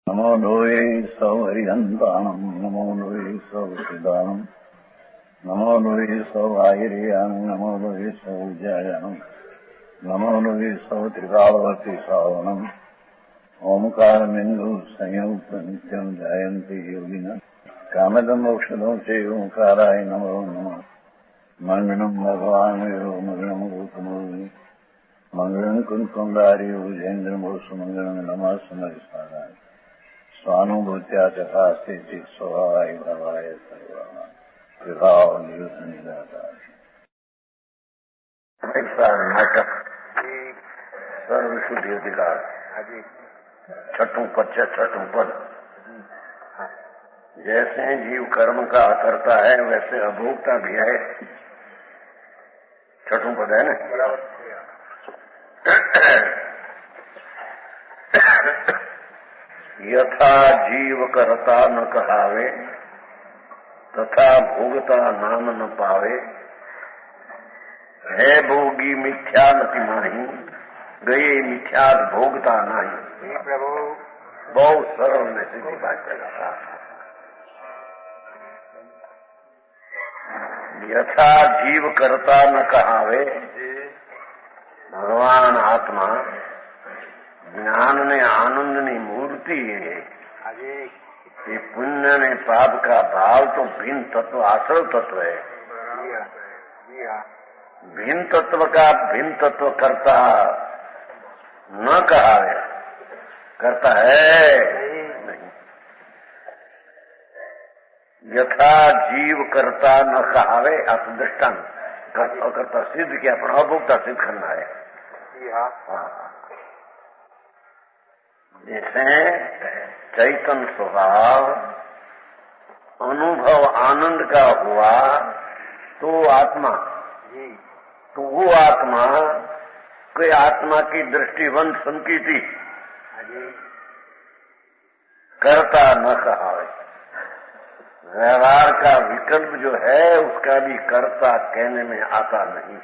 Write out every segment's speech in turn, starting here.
नमो लोये सौहरिहन्ताणम् नमो लोये सौहृदानम् नमो लोये सौभागिर्यानम् नमो लोये सौजायानम् नमो लोये सौत्रिकालवती सावनम् ओंकारमिन्दु संयुक्त नित्यम् जायन्ति योगिनः कामदम् मोक्षदम् च ओंकाराय नमो नमः मङ्गलम् भगवान् वीरो मङ्गलम् रूपमोहि मङ्गलम् कुन्कुण्डारि भुजेन्द्रमोसु मङ्गलम् नमः समरिसाराय स्वानुभूत्या तथा स्थिति स्वभावाय भवाय विभाव नाटक सर्वशुद्धि अधिकार छठों पद जैसे जीव कर्म का करता है वैसे अभोक्ता भी है। छठों पद है ना। यथा जीव करता न कहावे तथा भोगता नाम न पावे है भोगी मिथ्या मति माही गए मिथ्या भोगता नहीं। प्रभु बहुत सरल में सीधी बात करता। यथा जीव करता न कहावे भगवान आत्मा ज्ञान ने आनंद ने मूर्ति है। ये पुण्य ने पाप का भाव तो भिन्न तत्व आश्रय तत्व है। भिन्न तत्व का भिन्न तत्व करता न कहावे करता है नहीं। यथा जीव करता न कहावे दृष्टांत करता सिद्ध किया अपना अभोक्ता सिद्ध करना है। जैसे चैतन्य स्वभाव अनुभव आनंद का हुआ तो आत्मा तो वो आत्मा कोई आत्मा की दृष्टिवंत संकीति करता न कहावे। व्यवहार का विकल्प जो है उसका भी कर्ता कहने में आता नहीं।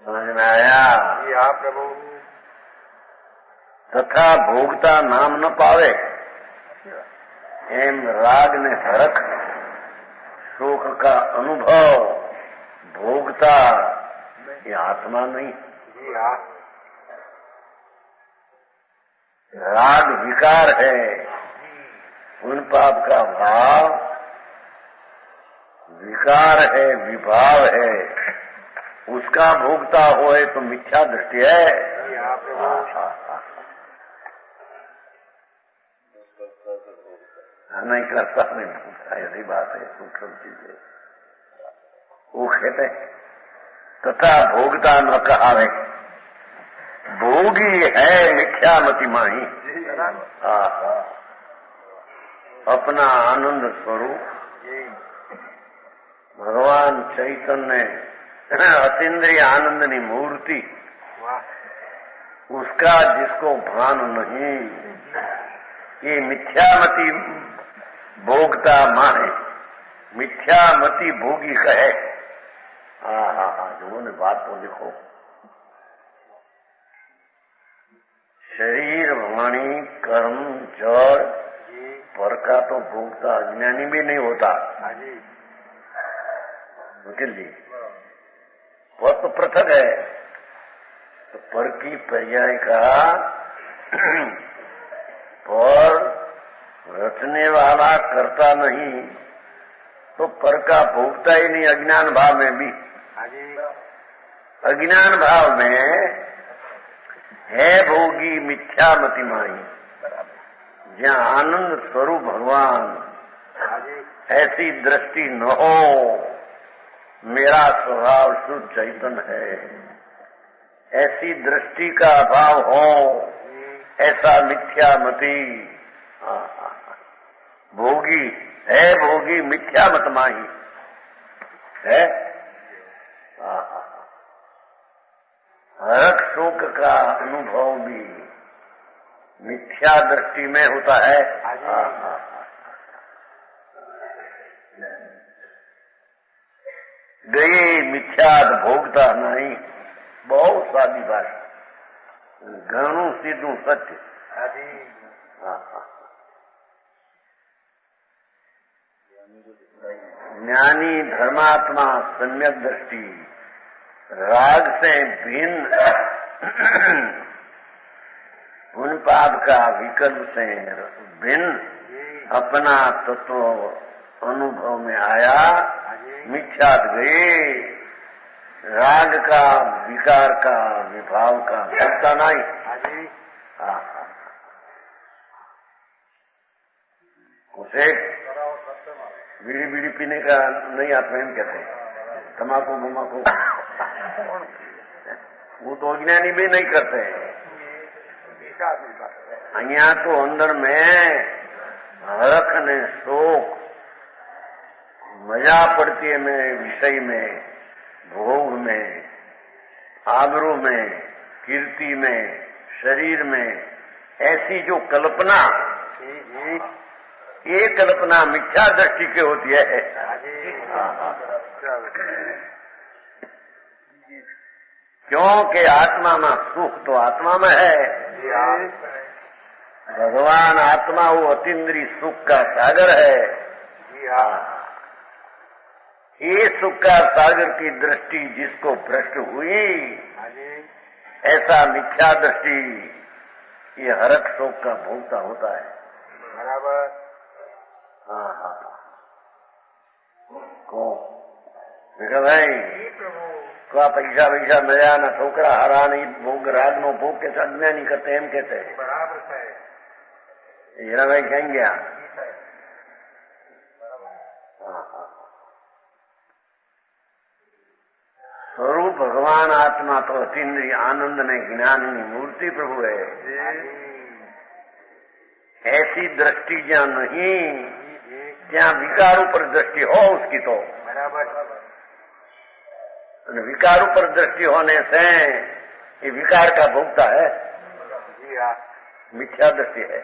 समझ में आया? प्रभु तथा भोगता नाम न पावे एम राग ने हरख शोक का अनुभव भोगता ये आत्मा नहीं। राग विकार है उन पाप का भाव विकार है विभाव है उसका भोगता होए तो मिथ्या दृष्टि है। नहीं करता नहीं भोगता यही बात है। सूक्ष्म चीज है वो कहते तथा भोगता न कहावे भोगी है मिथ्या मति माही। अपना आनंद स्वरूप भगवान चैतन्य अतीन्द्रिय आनंदनी मूर्ति उसका जिसको भान नहीं ये मिथ्यामति भोगता माने मिथ्यामति भोगी कहे। जो ने बात तो लिखो शरीर वाणी कर्म जड़ पर का तो भोगता अज्ञानी भी नहीं होता। वकील जी वह तो पृथक है। तो पर की पर्याय का पर रचने वाला करता नहीं तो पर का भोगता ही नहीं। अज्ञान भाव में भी अज्ञान भाव में है भोगी मिथ्या मति माही जहाँ आनंद स्वरूप भगवान ऐसी दृष्टि न हो मेरा स्वभाव शुद्ध चैतन्य है ऐसी दृष्टि का अभाव हो ऐसा मिथ्या मति भोगी है भोगी मिथ्या मत माही है। हरक शोक का अनुभव भी मिथ्या दृष्टि में होता है। गए मिथ्या भोगता नहीं बहुत सादी भाषा, घणु सीधू सत्य। ज्ञानी धर्मात्मा सम्यक दृष्टि, राग से भिन्न उन पाप का विकल्प से भिन्न अपना तत्व अनुभव में आया, मिथ्यात गए, राग का विकार का विभाव का भोगता नहीं। उसे बीड़ी बीड़ी पीने का नहीं आत्मा एम कहते हैं, तम्बाकू बमाकू वो तो अज्ञानी भी नहीं करते। अहिया तो अंदर में हरख ने शोक मजा पड़ती है में विषय में, भोग में, आबरू में, कीर्ति में, शरीर में, ऐसी जो कल्पना, ये कल्पना मिथ्या दृष्टि की होती है। क्योंकि आत्मा में सुख तो आत्मा में है। भगवान आत्मा वो अतीन्द्रिय सुख का सागर है। ये सुख का सागर की दृष्टि जिसको भ्रष्ट हुई, ऐसा मिथ्या दृष्टि ये हरक शोक का भोगता होता है। बराबर। हाँ को देखा भाई को पैसा पैसा नया न छोकरा हरा नहीं भोग राग नो भोग के साधना नहीं करते एम कहते हैं। बराबर है हीरा भाई कहेंगे। स्वरूप भगवान आत्मा तो अतीन्द्रिय आनंद ने ज्ञान मूर्ति प्रभु है। ऐसी दृष्टि जहाँ नहीं, जहाँ विकारों पर दृष्टि हो उसकी तो बराबर। विकारों पर दृष्टि होने से ये विकार का भोगता है, मिथ्या दृष्टि है।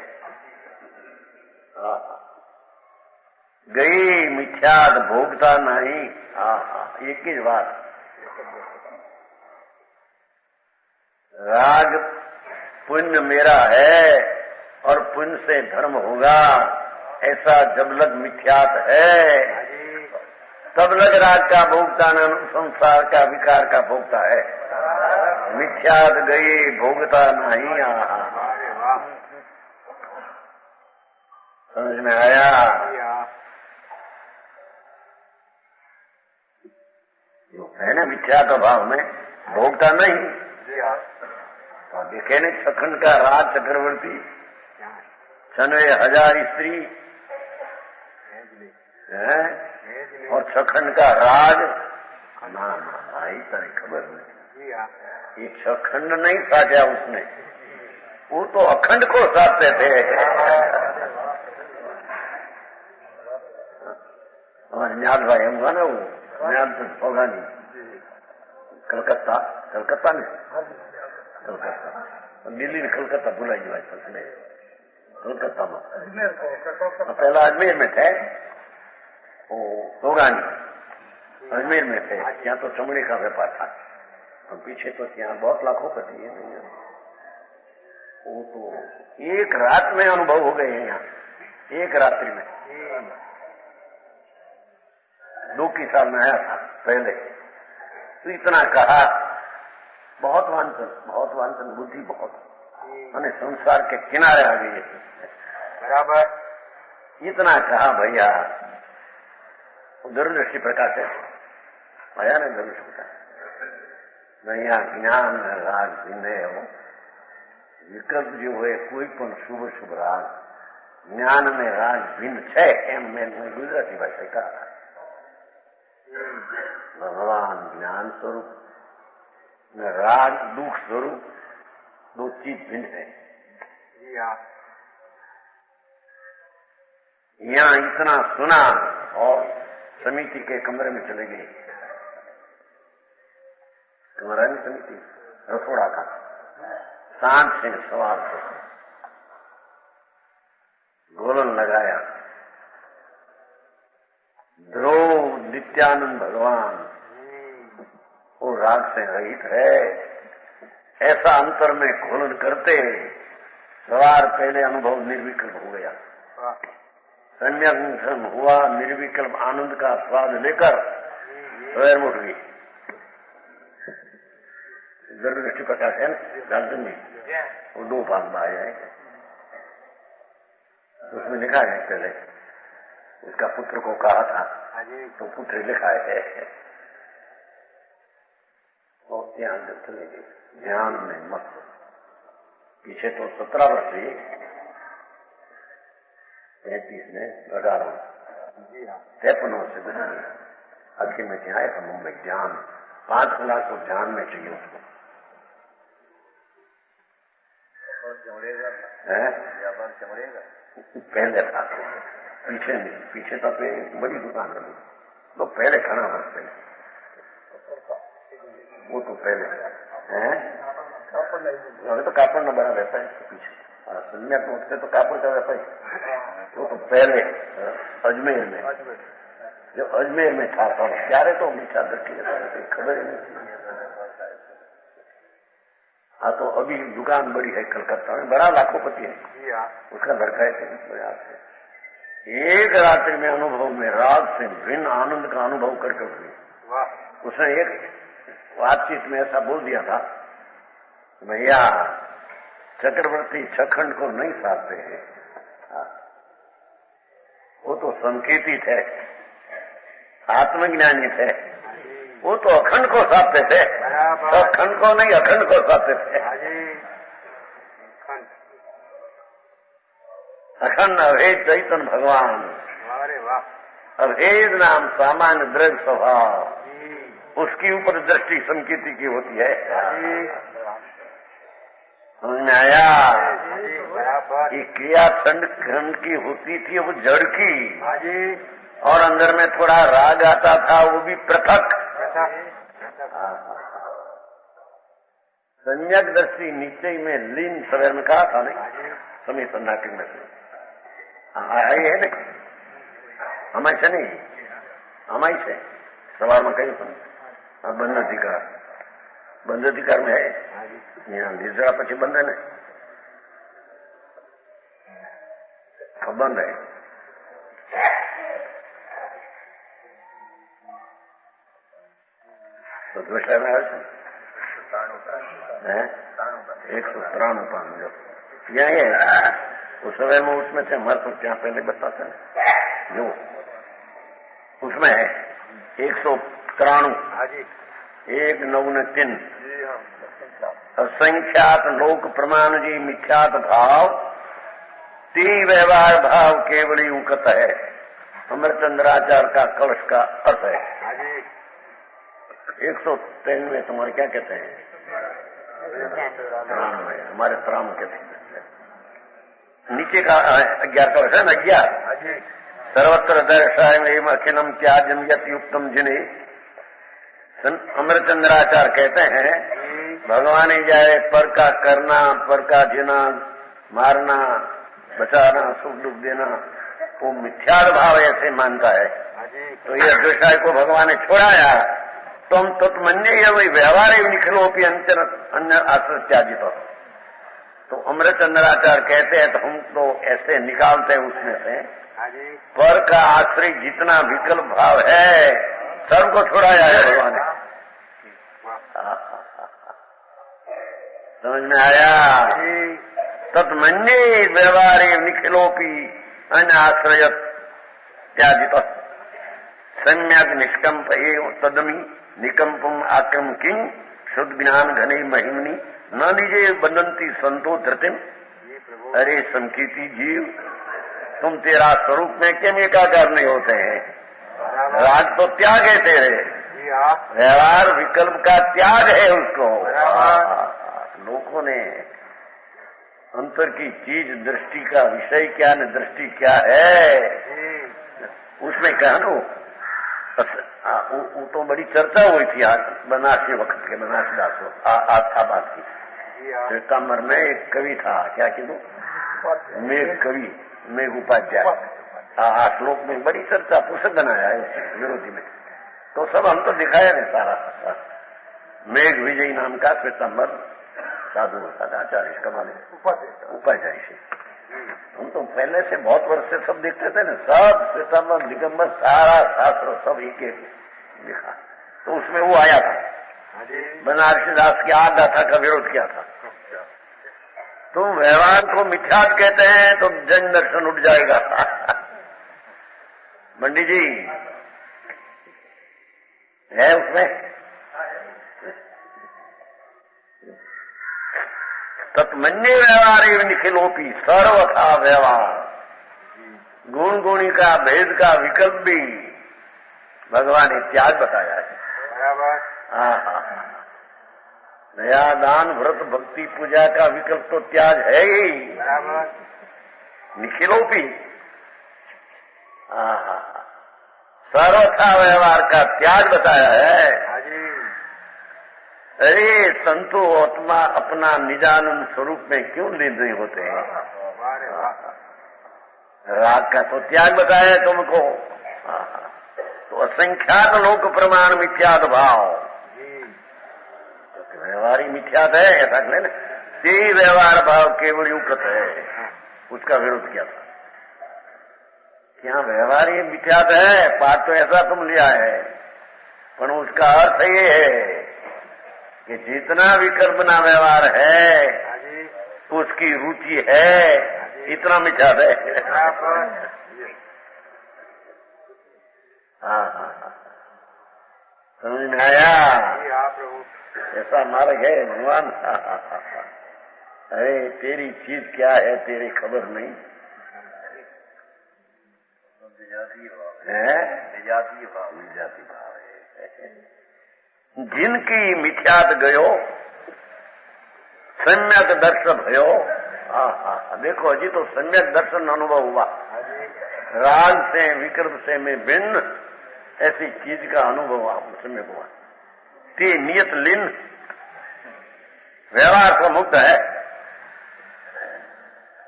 गई मिथ्या भोगता नहीं। एक ही बात। राग पुण्य मेरा है और पुण्य से धर्म होगा, ऐसा जब लग मिथ्यात है तब लग राग का भोगता न संसार का विकार का भोगता है। मिथ्यात गई भोगता नहीं। समझ में आया? है ना मिथ्यात भाव में भोगता नहीं। देखे ने छखंड का राज चक्रवर्ती 96,000 स्त्री है और छखंड का राज ना भाई तारी खबर नहीं। ये छखंड नहीं साजा उसने, वो तो अखंड को साधते थे। हमारे न्याल भाई हम ना वो न्याल तो होगा नहीं। कलकत्ता में दिल्ली में कलकत्ता बुलाई भाई फसले कलकत्ता में पहला अजमेर में थे। वो होगानी अजमेर में थे। यहाँ तो चमड़े का व्यापार था और पीछे तो यहाँ बहुत लाखों पति है। वो तो एक रात में अनुभव हो गए हैं। यहाँ एक रात्रि में 2 साल में आया था पहले। तो इतना कहा, बहुत वांछन बुद्धि बहुत मैंने संसार के किनारे आ गई। बराबर। इतना कहा भैया दूरदृष्टि प्रकाश है आया ना दूरदृष्टि प्रकाश भैया ज्ञान राग भिन्न हो विकल्प जो है कोई पण शुभ राग ज्ञान में राग भिन्न है। एम मैं गुजराती भाषा कहा भगवान ज्ञान स्वरूप में राग दुख स्वरूप 2 चीज भिन्न है। यहाँ इतना सुना और समिति के कमरे में चले गए। कमरा में समिति रसोड़ा का सांझ से सवार हो गोलन लगाया। ध्रुव नित्यानंद भगवान वो राग से रहित है। ऐसा अंतर में घोलन करते सवार पहले अनुभव निर्विकल्प हो गया। सम्यक दर्शन हुआ, निर्विकल्प आनंद का स्वाद लेकर स्वयं उठ गई। दृष्टि प्रकाश है जानते नहीं, वो 2 भाग में आए हैं। उसमें लिखा है पहले उसका पुत्र को कहा था, तो पुत्र लिखा है और ध्यान देते ध्यान में मत। पीछे तो 17 वर्ष हुई, 35 में 18 53 वर्ष आखिर में क्या है मुंबई ध्यान 5 लाख तो ध्यान में चाहिए उसको। पहले था, पीछे नहीं, पीछे तो बड़ी दुकान है तो पहले खाना बस गई, वो तो पहले है। तो कापड़ न बना रहता है पीछे, संज्ञा पहुंचते तो कापड़ का रहता है। वो तो पहले अजमेर में, जो अजमेर में था ત્યારે तो मीठा दृष्टि खबर ही नहीं। हाँ तो अभी दुकान बड़ी है कलकत्ता में, बड़ा लाखोपति है, उसका लड़का है। एक रात्रि में अनुभव में राग से भिन्न आनंद का अनुभव करके हुई। उसने एक बातचीत में ऐसा बोल दिया था, भैया चक्रवर्ती छखंड को नहीं साधते हैं, वो तो संकेतित है, आत्मज्ञानी थे, वो तो अखंड को साधते थे, अखंड को नहीं अखंड को साधते थे। अखंड अभेद चैतन्य भगवान, अभेद नाम सामान्य द्रव्य स्वभाव, उसकी ऊपर दृष्टि संकेती की होती है। आया कि क्रिया खंड की होती थी वो जड़ की, और अंदर में थोड़ा राग आता था, वो भी पृथक। सम्यक दृष्टि निश्चय में लीन सवेर में कहा था नहीं, समय सन्नाटक में आई है ना, हमारी से नहीं, हमारी से सवार में कही बंध अधिकार में है, यहाँ લીધા પછી બંધન બંધ है। तो दूसरा में आवे 193 पान जो यही है, उस समय में उसमें से हमारे को क्या पहले बताते हैं जो उसमें है 193 1 9 3 असंख्यात लोक प्रमाण जी मिथ्यात भाव ती व्यवहार भाव केवल ही उकत है। अमरचंद्राचार्य का कलश का अर्थ है। 103 में तुम्हारे क्या कहते हैं, हमारे प्राण कहते हैं। नीचे का 11 कलश है ना, 11 सर्वत्र दर्शायम अखिलम त्याज्यम यत युक्तम जिन्हें अमरचंद्राचार्य कहते हैं भगवान ही जाए पर का करना, पर का जीना, मारना, बचाना, सुख दुख देना, वो मिथ्यार भाव ऐसे मानता है। तो ये दृष्टाय को भगवान ने छोड़ाया, तुम तत्मन्य ये वही व्यवहार निखिलो भी अन्य आश्रय त्याजित हो। तो अमरचंद्राचार्य कहते हैं तो हम तो ऐसे निकालते हैं उसमें से पर का आश्रय जितना विकल्प भाव है सबको छोड़ाया है भगवान ने। समझ में आया? तत्मन्ये व्यवहारे निखिलोपी अन्य आश्रय त्याजित सम्यक निष्कंप एवं तदमी निकंपम आक्रम किंग शुद्ध ज्ञान घने महिमनी न निजे बंदंती संतो धृतिम। अरे संकीर्ति जीव, तुम तेरा स्वरूप में क्यों एकाकार नहीं होते हैं? राग तो त्याग है तेरे, व्यवहार विकल्प का त्याग है उसको। लोगों ने अंतर की चीज दृष्टि का विषय क्या न दृष्टि क्या है उसमें कहा नो, वो तो बड़ी चर्चा हुई थी आज बनारस के वक्त के, बनारस दास आबाद की श्वेतांबर में एक कवि था, क्या कीधु मेघ कवि, मेघ उपाध्याय, श्लोक में बड़ी चर्चा पुस्तक बनाया है विरोधी में। तो सब हम तो दिखाया नहीं सारा, मेघ विजयी नाम का श्वेतांबर साधु बताते आचार्य का माने उपाध्याय से। हम तो पहले से बहुत वर्ष से सब देखते थे ना, सब श्वेतांबर दिगंबर सारा शास्त्र सब एक लिखा, तो उसमें वो आया था बनारसी दास की आग गाथा का विरोध किया था। तुम व्यवहार को मिथ्यात कहते हैं तो जन दर्शन उठ जाएगा। मंडी जी है उसमें तत्मन्य व्यवहार निखिलोपी सर्वथा व्यवहार, गुण गुणी का भेद का विकल्प भी भगवान ने त्याग बताया है। नया दान व्रत भक्ति पूजा का विकल्प तो त्याग है ही, निखिलोपी सर्वथा व्यवहार का त्याग बताया है। अरे संतो आत्मा अपना निजानंद स्वरूप में क्यों लीन नहीं होते हैं? राग का तो त्याग बताया तुमको, तो असंख्यात लोक प्रमाण मिथ्यात भाव, तो व्यवहारी मिथ्यात है ऐसा कहले ना, ते व्यवहार भाव केवल युक्त है, उसका विरोध किया था। क्या व्यवहारी मिथ्यात है? पाठ तो ऐसा तुम लिया है, पर उसका अर्थ ये है कि जितना विकल्पना व्यवहार है उसकी रुचि है, इतना मिथ्यात है। समझ में आया? ऐसा मार्ग है भगवान। अरे तेरी चीज क्या है तेरी खबर नहीं है, विजाती भाव है। जिनकी मिथ्यात गयो सम्यक दर्शन भयो। देखो अजी तो सम्यक दर्शन अनुभव हुआ, राग से विकल्प से में भिन्न ऐसी चीज का अनुभव सम्यक हुआ। ते नियत लीन व्यवहार को मुक्त है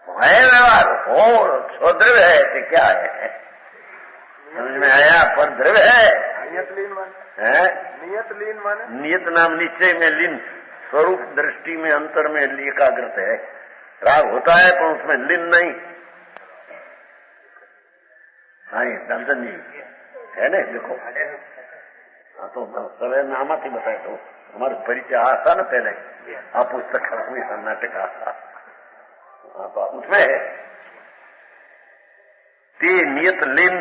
व्यवहार हो, स्वद्रव्य है कि क्या है? समझ में आया? पर द्रव्य है नियत लीन माने नियत नाम निश्चय में लीन, स्वरूप दृष्टि में अंतर में एकाग्रत है। राग होता है पर उसमें लीन नहीं। हाँ दर्शन जी है ना, देखो हाँ तो सवे नामा थी बताए तो हमारे परिचय आता ना पहले, आप पुस्तक नाटक आता तो उसमें है ते नियत लीन,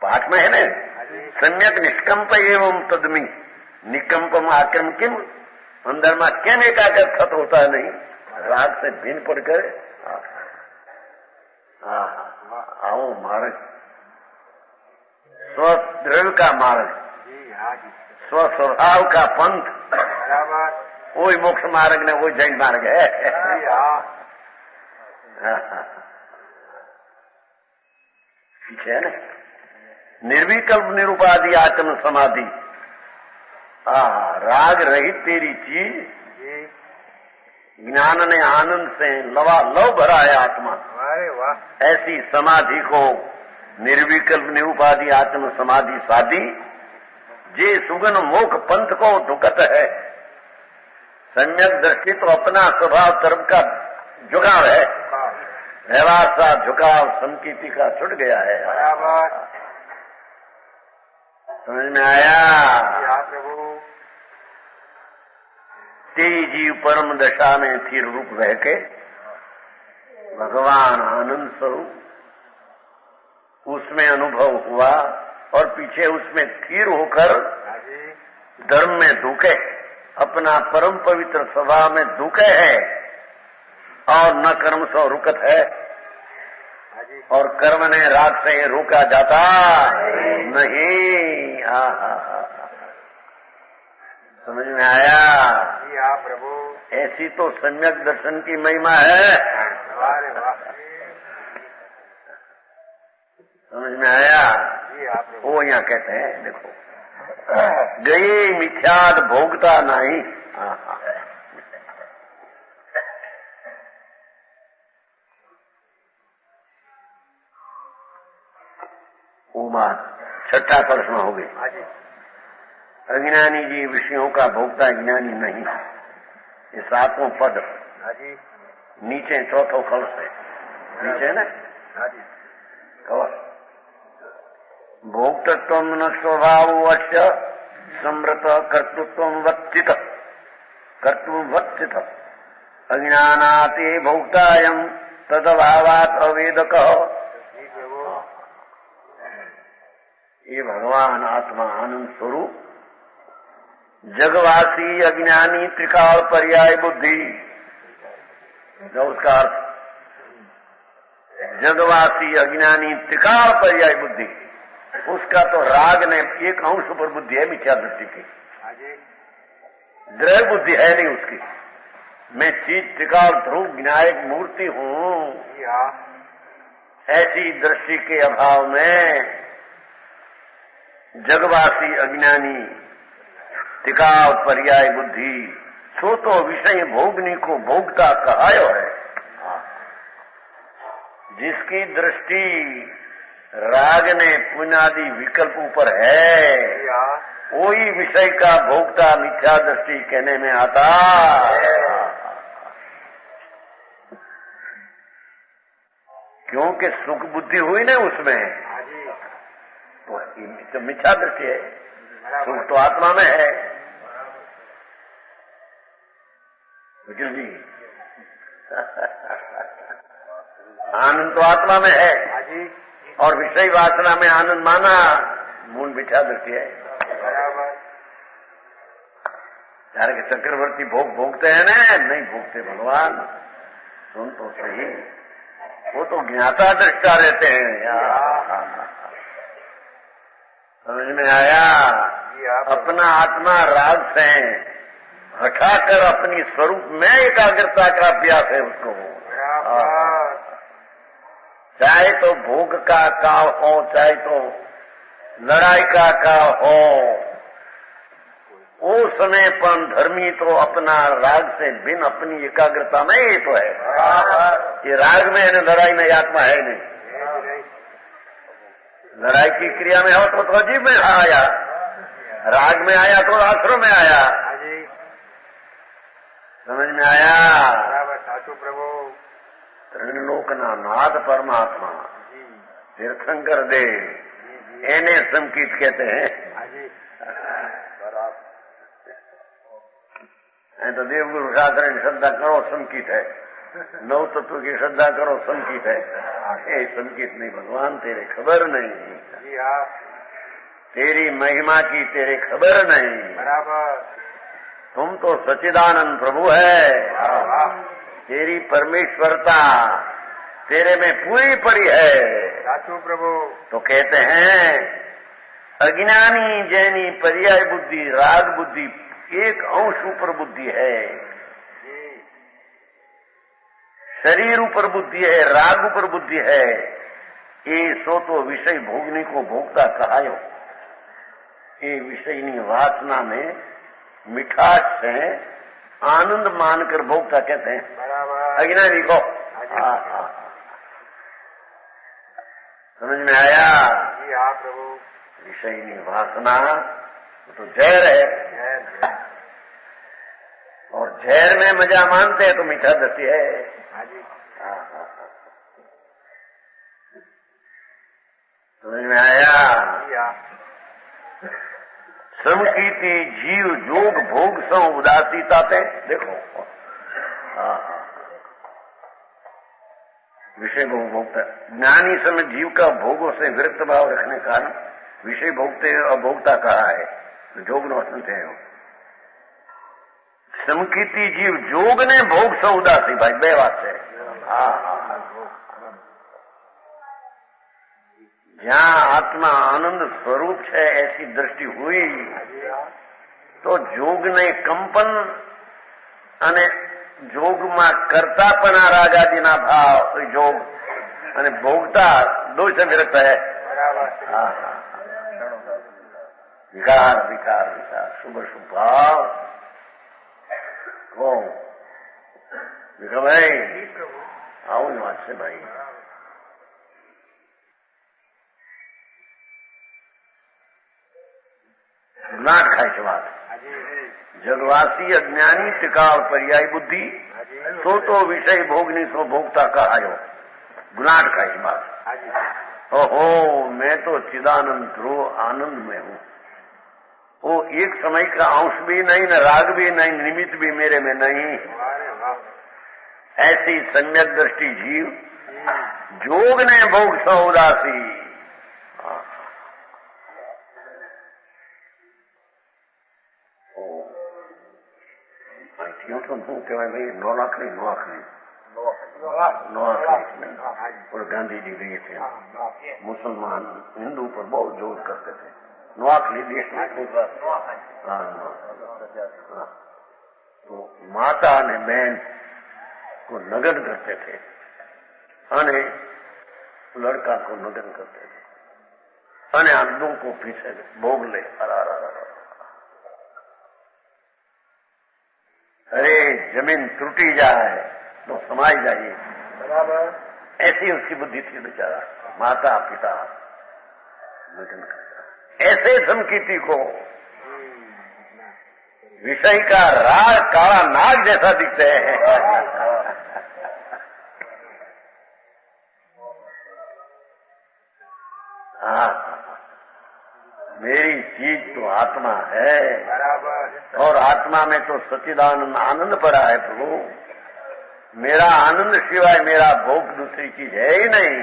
पाठ में है ना, सम्यक निष्कंप एवं तदमी निकंपम आक्रम किम, अंदर में केम एकाग्र खत होता नहीं, राग से भिन्न पड़कर आओ मार्ग, स्वद्रव्य का मार्ग, स्वस्वभाव का पंथ, वही मोक्ष मार्ग ने वही जैन मार्ग है। पीछे है ना निर्विकल्प निरुपाधि आत्म समाधि, राग रहित तेरी चीज, ज्ञान ने आनंद से लव भरा है आत्मा। ऐसी समाधि को निर्विकल्प निरुपाधि आत्म समाधि साधी, जे सुगन मोख पंथ को दुखत है। सम्यक दृष्टि तो अपना स्वभाव तरफ का झुकाव है, व्यवहार सा झुकाव संकीर्ति का छुट गया है। समझ में आया? प्रभु तेरी जीव परम दशा में थी रूप रह के भगवान आनंद स्वरूप उसमें अनुभव हुआ, और पीछे उसमें स्थिर होकर धर्म में धुके, अपना परम पवित्र स्वभाव में धुके है, और न कर्म सो रुकत है, और कर्म ने राग से रोका जाता नहीं। समझ में आया? प्रभु ऐसी तो सम्यक दर्शन की महिमा है। समझ में आया? वो यहाँ कहते हैं देखो, गई मिथ्याद भोगता नहीं। उमा छठा प्रश्न हो गई। अज्ञानी जी विषयों का भोगता, ज्ञानी नहीं। ये 7वां पद नीचे चौथो कलश है, नीचे ना कलश। भोक्तृत्व न स्वभाव अश्य समृत कर्तृत्व वच्चित अज्ञानाति भोक्तायम तदभावात् अवेदक। ये भगवान आत्मा आनंद स्वरूप जगवासी अज्ञानी त्रिकाल पर्याय बुद्धि, जो उसका अर्थ जगवासी अज्ञानी त्रिकाल पर्याय बुद्धि, उसका तो राग ने एक अंश पर बुद्धि है मिथ्या दृष्टि की, द्रव्य बुद्धि है नहीं उसकी। मैं चीज त्रिकाल ध्रुव विनायक मूर्ति हूँ, ऐसी दृष्टि के अभाव में जगवासी अज्ञानी त्रिकाल पर्याय बुद्धि, सो तो विषय भोगनी को भोगता कहायो है। जिसकी दृष्टि राग ने पुनादि विकल्प ऊपर है, वही विषय का भोगता मिथ्या दृष्टि कहने में आता। क्योंकि सुख बुद्धि हुई ना उसमें, तो मिथ्या दृष्टि है। सुख तो आत्मा में है। वकील जी आनंद तो आत्मा में है, और विषय वासना में आनंद माना मूल मिथ्या दृष्टि है। यार के चक्रवर्ती भोगते हैं ना, नहीं भोगते भगवान, सुन तो सही, वो तो ज्ञाता दृष्टा रहते हैं यार। समझ में आया? अपना आत्मा राग से हटाकर अपनी स्वरूप में एकाग्रता का अभ्यास है उसको। चाहे तो भोग का काल हो, चाहे तो लड़ाई का काल हो, वो समय पर धर्मी तो अपना राग से बिन अपनी एकाग्रता में ही तो है। ये राग में है, लड़ाई में आत्मा है नहीं। लड़ाई की क्रिया में हो तो अजीब में आया, राग में आया तो आश्रम में आया। समझ में आया? साचो प्रभु त्रिलोकना नाथ परमात्मा तीर्थंकर दे, एने संकीत कहते हैं। तो देवगुरु शास्त्र की श्रद्धा करो संकीत है, नौ तत्व की श्रद्धा करो संकीत है। ये संकीत नहीं भगवान, तेरे खबर नहीं, तेरी महिमा की तेरे खबर नहीं। बराबर तुम तो सच्चिदानंद प्रभु है, तेरी परमेश्वरता तेरे में पूरी पड़ी है। साचो प्रभु तो कहते हैं अज्ञानी जैनी पर्याय बुद्धि राग बुद्धि एक अंश ऊपर बुद्धि है, शरीर ऊपर बुद्धि है, राग ऊपर बुद्धि है। ये सो तो विषय भोगने को भोगता कहायो। ये विषयनी वासना में मिठास से आनंद मानकर भोगता कहते हैं अज्ञानी को। समझ में आया? जी हाँ प्रभु। विषयनी वासना तो जहर है, और जहर में मजा मानते हैं तो मीठा दृष्टि है। समझ में आया? समकीति जीव जोग भोग सो उदासीता पे देखो। विषय भोग भोगता ज्ञानी समय जीव का भोगों से विरक्त भाव रखने का कारण विषय भोगते और भोगता कहा है, जोग न सुनते हैं। समकीति जीव जोग ने भोग सो उदासी, भाई बे बात है। जहाँ आत्मा आनंद स्वरूप है ऐसी दृष्टि हुई तो जोग ने कंपन અને જોગમાં કરતાપણા રાજાજીના ભાવ જોગ અને ભોગતા દોષ વિરક્ત है। विकार विकार विकार शुभ शुभ भाव हो विक्रम भाई आओ न से भाई नाट खाई છે વાત जगवासी अज्ञानी टिकाव पर्याय बुद्धि सो तो विषय भोगनी सो भोगता का आयो गुनाट का ही बात। ओहो मैं तो चिदानंद ध्रुव आनंद में हूँ। वो एक समय का अंश भी नहीं, न राग भी नहीं, निमित्त भी मेरे में नहीं। ऐसी सम्यक दृष्टि जीव जोग ने भोग सो उदासी। भाई 9 लाख नहीं, 9 लाख नहीं। और गांधी जी गए थे, मुसलमान हिंदू पर बहुत जोर करते थे। नोआखली देश में तो माता ने बहन को नगन करते थे અને लड़का को नगन करते थे અને आंधों को पीछे भोग ले। अरे जमीन टूटी जाए तो समाई जाइए, बराबर ऐसी उसकी बुद्धि थी बेचारा। माता पिता नगन करता। ऐसे धमकीती को विषय का राग काला नाग जैसा दिखते हैं। मेरी चीज तो आत्मा है, और आत्मा में तो सच्चिदानंद आनंद पड़ा है प्रभु। मेरा आनंद सिवाय मेरा भोग दूसरी चीज है ही नहीं।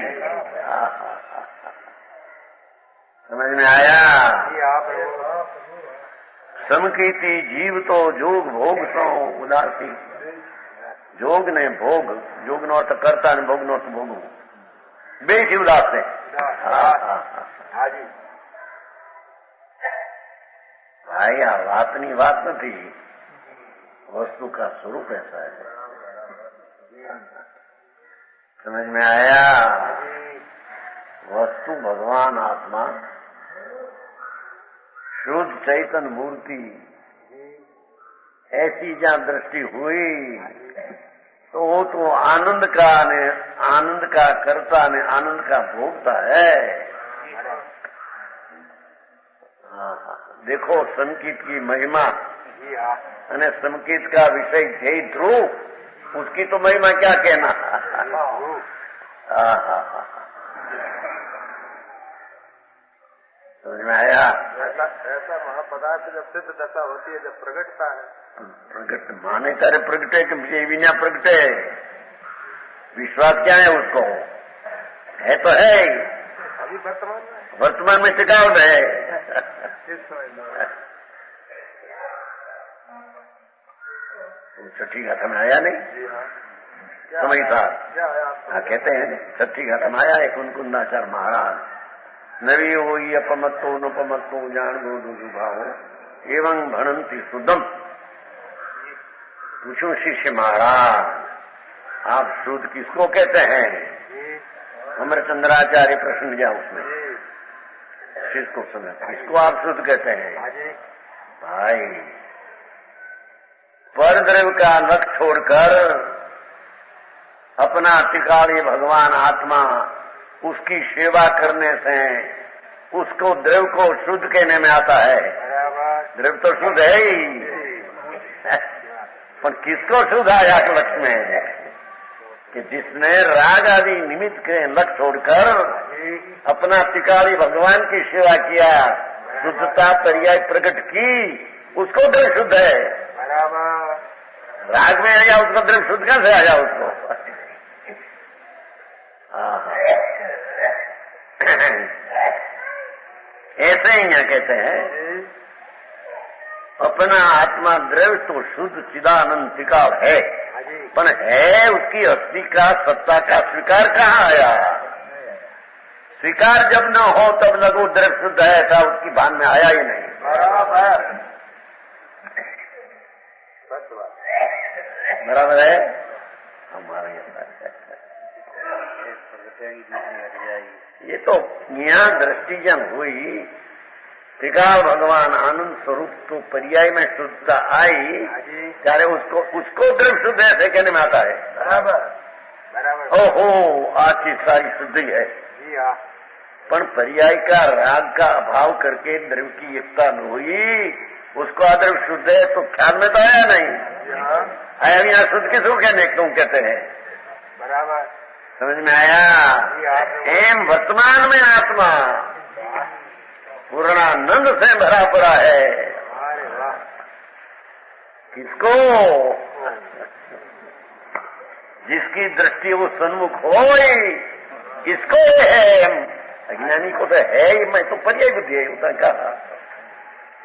समझ में आया? समकीती जीव तो जोग भोग सो उदासी। जोग ने भोग, जोग नो अर्थ करता ने भोग नो अर्थ भोगવું, બે ઉદાસ છે। भाई आ वातनी बात नहीं, वस्तु का स्वरूप ऐसा है। समझ में आया? वस्तु भगवान आत्मा शुद्ध चैतन्य मूर्ति ऐसी जहाँ दृष्टि हुई तो वो तो आनंद का करता ने आनंद का भोगता है। देखो संगीत की महिमा અને संगीत का विषय जय ध्रुव, उसकी तो महिमा क्या कहना। समझ में आया? ऐसा महापदार्थ जब सिद्ध दशा होती है, जब प्रगटता है, प्रगट माने तारे प्रगटे कि विना प्रगटे, विश्वास क्या है उसको? है तो है अभी वर्तमान में टिकाव है। छठी घाटा में आया नहीं समय था, कहते हैं छठी घाटा में आया है कुंकुंदाचार्य महाराज। नवी हो अपमत्तो नपमत्तो जान गो दुभाव एवं भणंती सुदम। पूछो शिष्य महाराज आप शुद्ध किसको कहते हैं? अमरचंद्राचार्य प्रश्न किया उसमें, शिष्य को सुना किसको आप शुद्ध कहते हैं? भाई परद्रव्य का लक छोड़कर अपना टिकाड़ी भगवान आत्मा उसकी सेवा करने से उसको द्रव्य को शुद्ध कहने में आता है। द्रव्य तो शुद्ध है ही, पर किसको शुद्ध आया लक्ष्य में कि जिसने राग आदि निमित्त के लक छोड़कर अपना टिकाड़ी भगवान की सेवा किया, शुद्धता पर्याय प्रकट की, उसको द्रव्य शुद्ध है। राग में आया उसको द्रव्य शुद्ध कैसे आया उसको? ऐसे ही यहाँ कहते हैं अपना आत्मा द्रव्य तो शुद्ध चिदानंद टिकाव है, पर है उसकी अस्थि का सत्ता का स्वीकार कहाँ आया? स्वीकार जब न हो तब लगो द्रव्य शुद्ध है, था उसकी भान में आया ही नहीं। बराबर है हमारे ये तो यहाँ दृष्टि जब हुई टिकाव भगवान आनंद स्वरूप तो पर्याय में शुद्धता आई, चाहे उसको द्रव्य शुद्ध ऐसे कहने में आता है। बराबर ओहो आज की सारी शुद्धि है, पर पर्याय का राग का अभाव करके द्रव्य की एकता न हुई, उसको अदृक शुद्ध है तो ख्याल में तो आया नहीं। अभी यहाँ शुद्ध किसको कहते हैं? बराबर समझ में आया? एम वर्तमान में आत्मा पूर्णानंद से भरा पड़ा है। किसको? जिसकी दृष्टि वो सन्मुख हो, इसको है। अज्ञानी को तो है ही, मैं तो पर्याय बुद्धि है उसने कहा।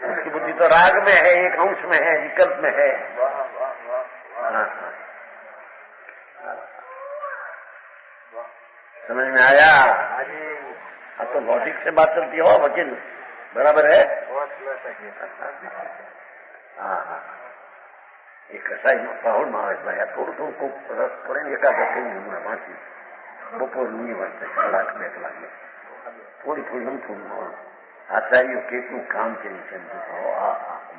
उसकी बुद्धि तो राग में है, एक अंश में है, विकल्प में है। समझ में आया? अब तो लॉजिक से बात चलती हो वकील, बराबर है? हाँ, એ કસાઈમાં પાહોડમાં આવે ભાઈ થોડું થોડું રસ પડે ને એકાદ હમણાં વાંચી બપોર નહીં વાંચે કલાક 2 કલાક થોડી થોડી નમથું આચાર્યો કેટલું કામ કર્યું છે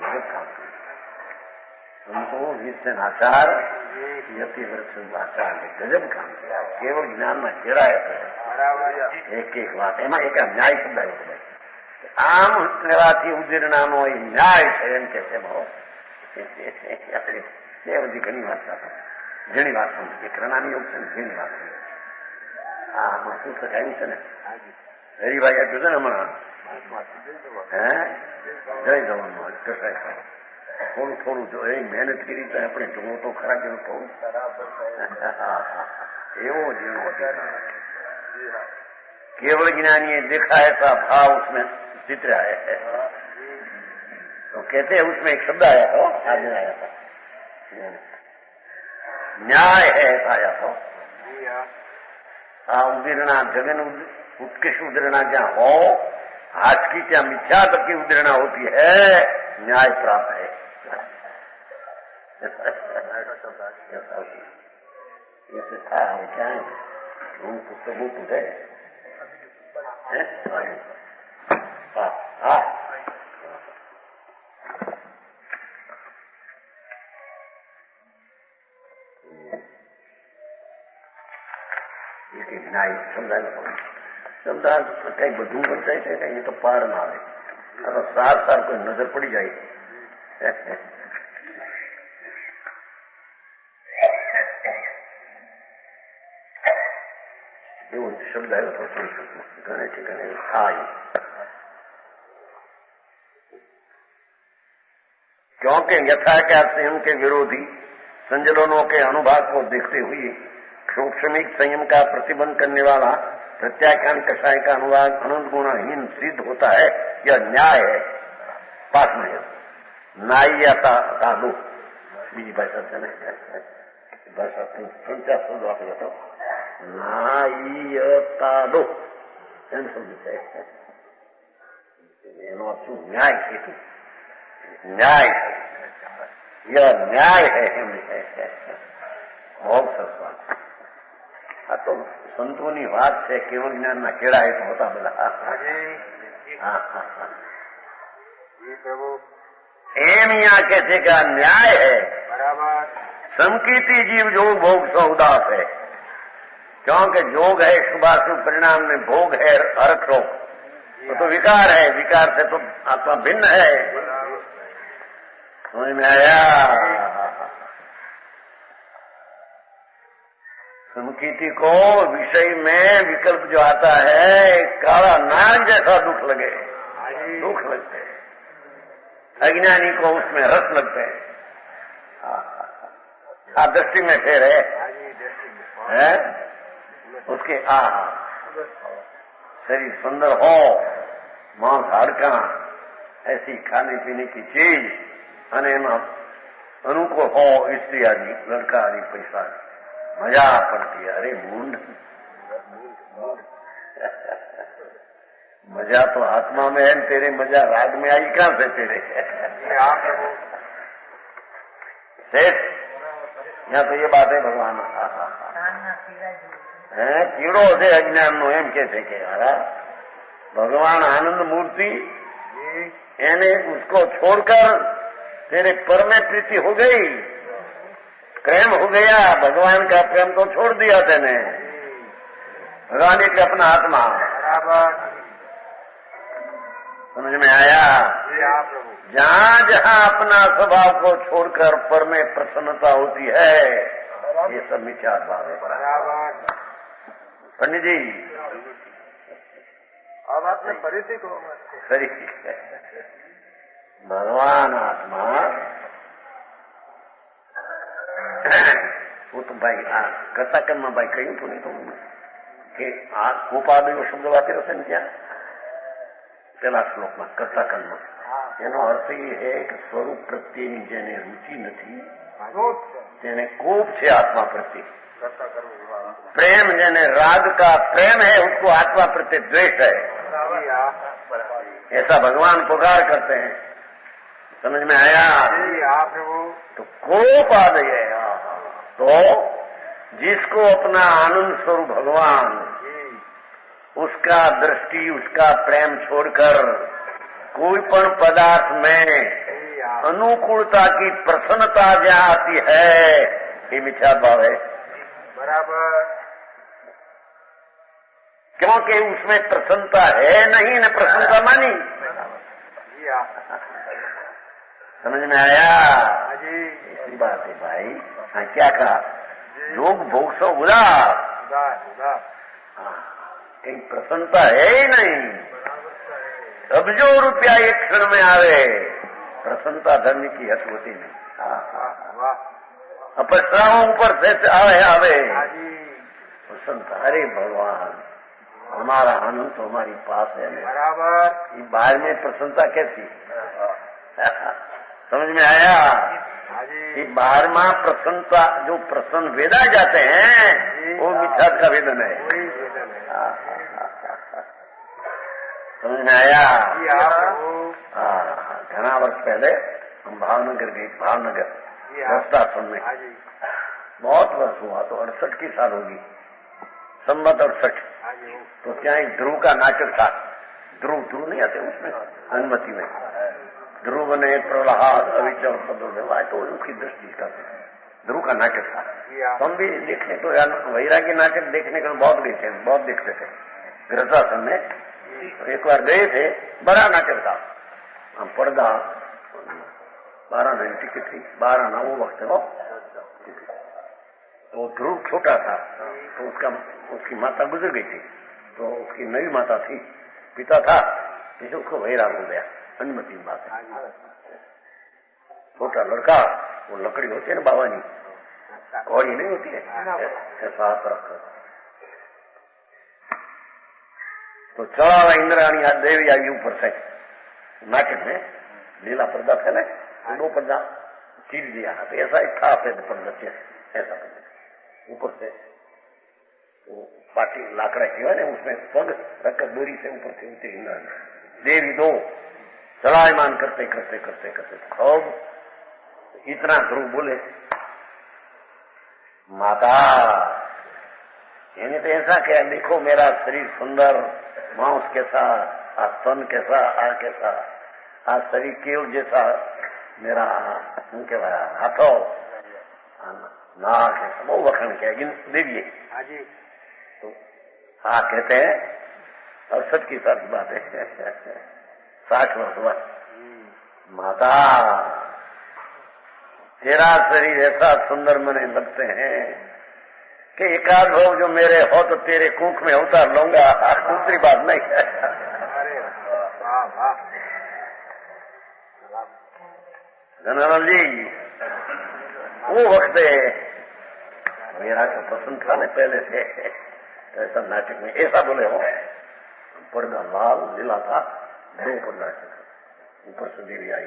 બહુ કામ કર્યું તો વિષય આચાર યતિ વર્ષ આચાર ગજબ કામ કર્યા કેવળ જ્ઞાનમાં ઘેરાય એક એક વાત એમાં એક ન્યાય શબ્દ આવ્યો આમ લેવાથી ઉદીર્ણાનો ન્યાય છે એમ કે છે ભાવ બધી ઘણી વાત સમજી કરણાની યોગ છે ને ઘણી વાત હા આમાં શું શકાયું છે ને હરિભાઈ આપ્યું છે ને હમણાં હે જય જવાનમાં કસાય થોડું થોડું જો એ મહેનત કરી તો આપણે જોવો તો ખરા જેવું થોડું એવો જેવો केवल ज्ञानी देखा ऐसा भाव उसमें चित्र है तो कहते हैं उसमें एक शब्द आया था आज आया था न्याय है ऐसा आया था उदीर्णा जगन उत्कृष्ट उदीर्णा जहाँ हो आज की क्या मिथ्या तक की उदीर्णा होती है न्याय प्राप्त है ऐसे था क्या है उन पुस्तकों को है समझा कई बधु बचाई है कहीं तो पार ना आए तो सार सार कोई नजर पड़ी जाए शब्द है तो घने ठिकाने आई क्योंकि यथाकार संयम के विरोधी संजलनों के अनुभाग को देखते हुए सूक्ष्मिक संयम का प्रतिबंध करने वाला प्रत्याख्यान कषाय का अनुवाद अनंत गुणाहीन सिद्ध होता है। यह न्याय है। पास में न्यायता का लोग बीजी भाषा से भाषा संचार शब्द आप बताओ न्यायतादो એમ સમજી છે એનો અર્થ શું ન્યાય છે ન્યાય यह न्याय है बहुत सस्ता આ તો સંતોની વાત છે કેવળ જ્ઞાનના કેળા એ તો હોતા બધા એમ यहाँ કે છે કે આ ન્યાય है समकीर्ति जीव जो भोग सो उदास है क्योंकि जोग है शुभाशुभ परिणाम में भोग है अर्थ रोग तो विकार है विकार से तो आत्मा भिन्न है। समझ में आया? समकीर्ति को विषय में विकल्प जो आता है काला नाग जैसा दुख लगे दुख लगते हैं अज्ञानी को उसमें रस लगते हैं। दृष्टि में फेर है उसके शरीर सुंदर हो मांस हाड़का ऐसी खाने पीने की चीज અને એમાં અનુકૂળ हो स्त्री आदि लड़का आदि पैसा मजा पड़ती है। अरे मूंड मजा तो आत्मा में है तेरे मजा राग में आई कहां से तेरे यहाँ तो ये बात है भगवान कीड़ो से अज्ञान नो एम के भगवान आनंद मूर्ति यानी उसको छोड़कर तेरे पर में प्रीति हो गई प्रेम हो गया भगवान का प्रेम तो छोड़ दिया तेने भगवान एक अपना आत्मा समझ में आया? जहाँ जहाँ अपना स्वभाव को छोड़कर पर में प्रसन्नता होती है, ये सब मिथ्या भाव है। पंडित जी अब आपने परिधि को सही भगवान आत्मा वो तो भाई कर्ता कर्म भाई કહ્યું તો નહીં તો કે આ કોપાદયો શબ્દ વાપર્યો છે ને ત્યાં પેલા શ્લોકમાં કર્તા કર્મ એનો અર્થ એ છે કે સ્વરૂપ પ્રત્યેની જેને રુચિ નથી તેને કોપ છે આત્મા પ્રત્યે, प्रेम जैसे राग का प्रेम है उसको आत्मा प्रति द्वेष है, ऐसा भगवान पुकार करते हैं। समझ में आया? तो कोप आ गई है। तो जिसको अपना आनंद स्वरूप भगवान उसका दृष्टि उसका प्रेम छोड़कर कोई पण पदार्थ में अनुकूलता की प्रसन्नता जहाँ आती है ये मिथ्या भाव है। बराबर, क्योंकि उसमें प्रसन्नता है नहीं, न प्रसन्नता मानी। समझ में आया? ऐसी बात है भाई। हाँ, क्या कहा? योग भोग सो उदास, कहीं प्रसन्नता है ही नहीं। अब जो रुपया एक क्षण में आवे प्रसन्नता धर्म की हट होती नहीं। अपस्त्राओं ऊपर से आवे प्रसन्नता। अरे भगवान हमारा आनंद तो हमारी पास है बराबर, बाहर में प्रसन्नता कैसी? समझ में आया? कि बाहर में प्रसन्नता जो प्रसन्न वेदा जाते हैं वो मिथ्या का वेदन है। समझ में आया? घना वर्ष पहले हम भावनगर गए, भावनगर रस्ताश्रम में बहुत वर्ष हुआ, तो 68 की साल होगी, संवत 68। तो क्या एक ध्रुव का नाटक था। ध्रुव नहीं आते उसमें अनुमति में, ध्रुव ने प्रहलाद अविचल सदुर्व्यवहार, तो उसकी दृष्टि का ध्रुव का नाटक था। तो हम भी देखने तो वैरागी नाटक देखने को बहुत गए थे, बहुत देखते थे गृहस्थाश्रम में। एक बार गए थे, बड़ा नाटक था। हम पर्दा 12 आना टिकट थी, 12 आना वो वक्त हो। तो ध्रुव छोटा था, तो उसकी माता गुजर गई थी, तो उसकी नई माता थी, पिता था, जिसे उसको वैराग हो गया। अनुमति बात है, छोटा लड़का, वो लकड़ी होती है ना बाबानी, कौड़ी नहीं होती है, ऐसा हाथ रखकर तो चढ़ा हुआ इंद्राणी देवी आई ऊपर से नाटक में, लीला पर्दा फैले, 2 पर्दा चीर दिया, तो ऐसा ही था पर्दा, ऐसा पर्दा ऊपर से वो पाटी लाकड़ा की है ना, उसमें पग रखकर दूरी से ऊपर से उतरी इंद्राणी देवी 2 चलायमान करते करते करते करते खूब इतना ध्रुव बोले, माता यानी तो ऐसा क्या, देखो मेरा शरीर सुंदर, मांस कैसा, स्तन कैसा, कैसा, शरीर केव जैसा, मेरा उनके हाथों नाक है, वो वखण क्या देवी तो हाँ कहते हैं। और सच की साथ बात है 60 वर्ष बाद, माता तेरा शरीर ऐसा सुंदर मने लगते हैं कि एकाध भोग जो मेरे हो तो तेरे कुख में उतार लूंगा, दूसरी बात नहीं है। जनार्दन जी वो वक्त मेरा तो पसंद था न पहले से, ऐसा नाटक में ऐसा बोले हो, पर्दा लाल लीला था, ध्रुव पर नाटक, ऊपर से देवी आई,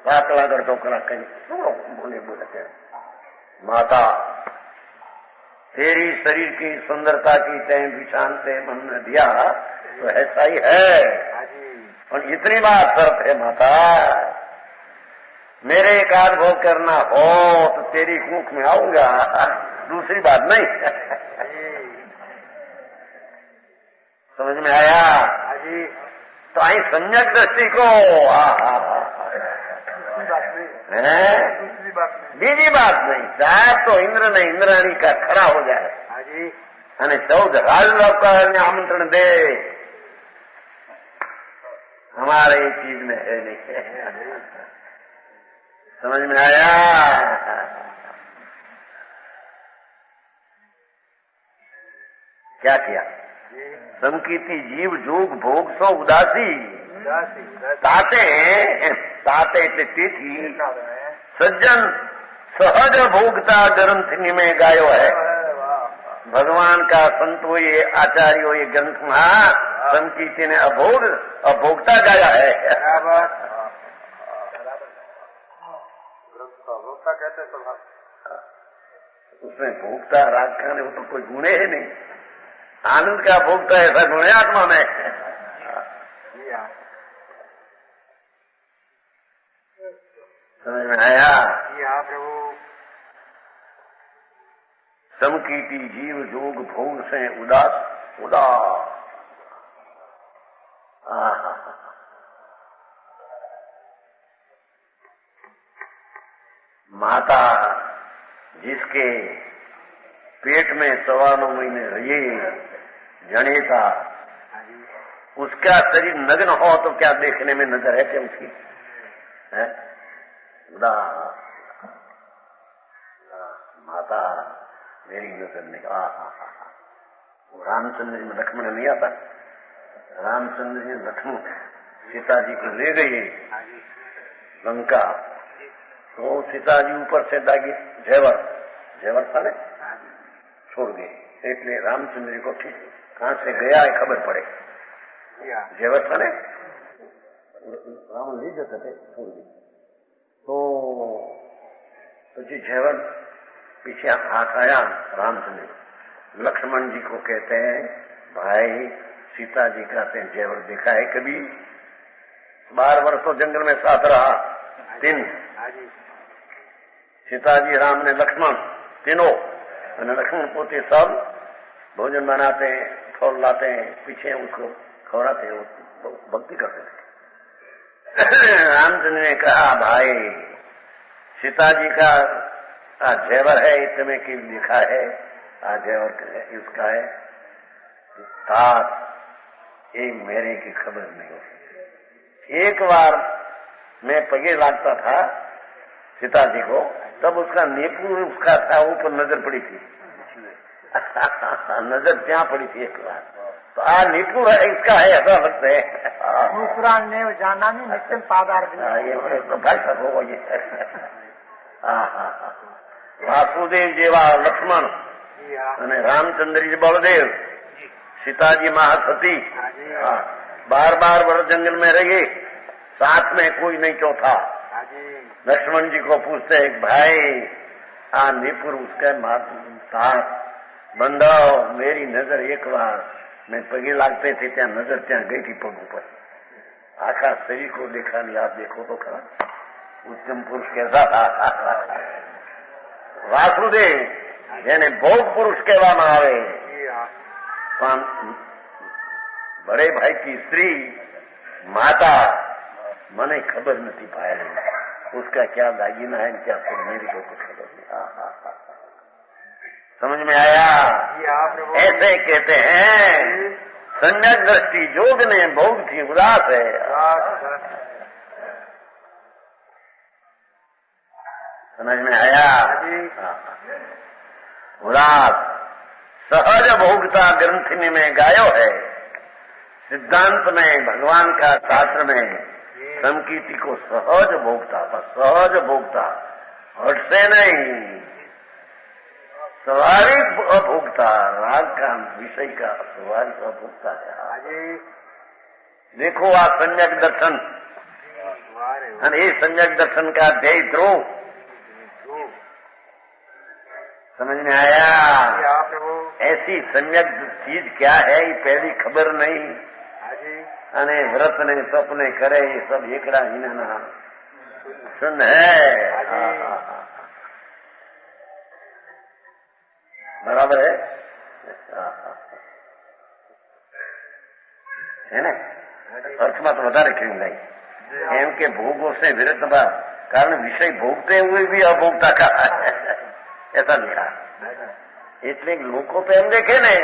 7 लागर तो करा कहीं बोले माता तेरी शरीर की सुंदरता की तय विशान से मन ने दिया तो ऐसा ही है, और इतनी बात शर्त है माता, मेरे एकाध भोग करना हो तो तेरी कुख में आऊंगा, दूसरी बात नहीं। समझ में आया? तो आई सम्यक दृष्टि को बीजी बात नहीं, साहब तो इंद्र ने इंद्राणी का खरा हो जाए અને 14 રાજલોક આમંત્રણ દે हमारे चीज में है नहीं। समझ में आया? क्या किया? संकीर्ति जीव जोग भोग सो उदासी ताते तिथि सज्जन सहज भोगता ग्रंथ में गायो है। भगवान का संतो ये आचार्यो ये ग्रंथ में संकीर्ति ने अभोगता गाया है। भोक्ता कहते स्वभाव, उसमें भोगता राग का वो तो कोई गुण है नहीं। आनंद का भोगता ऐसा गुण है आत्मा में। समझ में आया? प्रभु। समकीर्ति जीव जोग भोग से उदास माता जिसके पेट में 9.25 महीने रही जनेता, उसका शरीर नग्न हो तो क्या देखने में नजर है क्या उसकी? है? माता मेरी नजर नहीं। रामचंद्र जी में लक्ष्मण नहीं आता। रामचंद्र जी लक्ष्मण सीता जी को ले गए लंका, तो सीता जी ऊपर से दागी जेवर था ने छोड़ गए। इसलिए रामचंद्र जी को ठीक कहां से गया है खबर पड़े। जेवर था ने राम ले जाते थे, छोड़ गए। तो जी जेवर पीछे हाथ आया। रामचंद्र लक्ष्मण जी को कहते हैं, भाई सीता जी कहते हैं जेवर देखा है कभी? 12 वर्ष तो जंगल में साथ रहा। 3 सीता जी, राम ने, लक्ष्मण तीनों, लक्ष्मण पोते सब भोजन बनाते हैं, फल लाते हैं, पीछे उसको खवराते हैं, वो भक्ति करते थे। रामचंद्र ने कहा, भाई सीता जी का जेवर है, इतने की लिखा है, जेवर उसका है, तात ये मेरे की खबर नहीं हो। एक बार मैं पगे लागता था सीता जी को, तब उसका नेपुर उसका था, ऊपर नजर पड़ी थी। नजर क्या पड़ी थी एक बार, तो नेपुर है इसका है, ऐसा लगता है। ने जाना नहीं नित्य पादार ये तो भाषा हो ये। वासुदेव जेवा लक्ष्मण અને रामचंद्र बलदेव, सीताजी महासती, 12 वर्ष जंगल में रहे, साथ में कोई नहीं चौथा। लक्ष्मण जी को पूछते हैं, भाई नीपुर उसका साथ बंधाओ, मेरी नजर एक बार मैं पगे लागते थे त्या नजर त्या गई थी पग ऊपर, आखा शरीर को देखा नहीं। आप देखो तो खरा उत्तम पुरुष कैसा था। वासुदेव જેને ભોગ પુરુષ કહેવામાં આવે, बड़े भाई की स्त्री माता મને खबर नहीं पाया उसका क्या दागिना है क्या तो मेरी को कुछ खबर नहीं। समझ में आया? ऐसे कहते हैं सम्यक दृष्टि जोग ने भोग थी उदास है। समझ में आया? उदास सहज भोगता ग्रंथि में गायो है। सिद्धांत में भगवान का शास्त्र में समकीर्ति को सहज भोगता, बस सहज भोगता, हट से नहीं, स्वाभाविक अभोगता, राग का विषय का स्वाभाविक अभोगता है। देखो आ सम्यक दर्शन, ये सम्यक दर्शन का ध्येय ध्रुव समझ में आया? ऐसी सम्यक चीज क्या है ये पहली खबर नहीं। अने व्रत ने सपने करे ये सब एकड़ा हिना सुन है। बराबर है ना? अर्थમાં तो વધારે खेल नहीं एम के भोगों से विरुद्ध कारण विषय भोगते हुए भी अभोगता का ऐसा लिखा। इसलिए लोगों पे हम देखे ने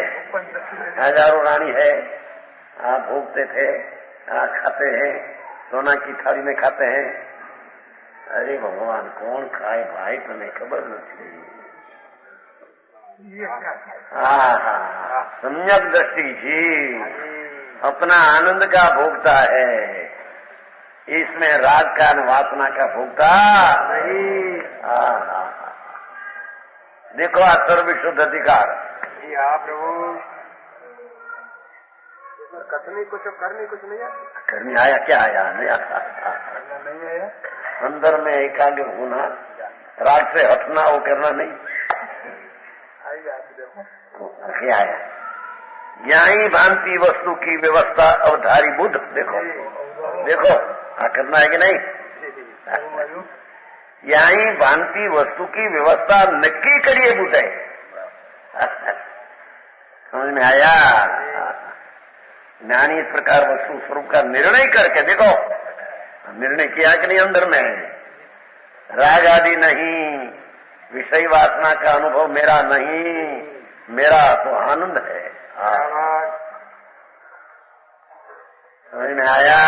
हजारों रानी है, आप भोगते थे खाते हैं, सोना की थाली में खाते हैं। अरे भगवान कौन खाए भाई, तुम्हें खबर नहीं। सम्यक दृष्टि जी अपना आनंद का भोगता है, इसमें राग का न वासना का भोगता नहीं। देखो आज सर्वविशुद्ध अधिकार जी। हाँ प्रभु, कथनी कुछ करनी कुछ नहीं आती। करनी आया क्या आया, नहीं आता। नहीं आया। अंदर में एकाग्र होना, राग से हटना, वो करना नहीं क्या आया। यही भांति वस्तु की व्यवस्था अवधारी बुद्ध, देखो देखो करना है कि नहीं। यही भांति वस्तु की व्यवस्था नक्की करिए बुद्ध है। समझ में आया। ज्ञानी इस प्रकार वस्तु स्वरूप का निर्णय करके, देखो निर्णय किया कि नहीं, अंदर में राग आदि नहीं, विषय वासना का अनुभव मेरा नहीं, मेरा तो आनंद है। समझ में आया।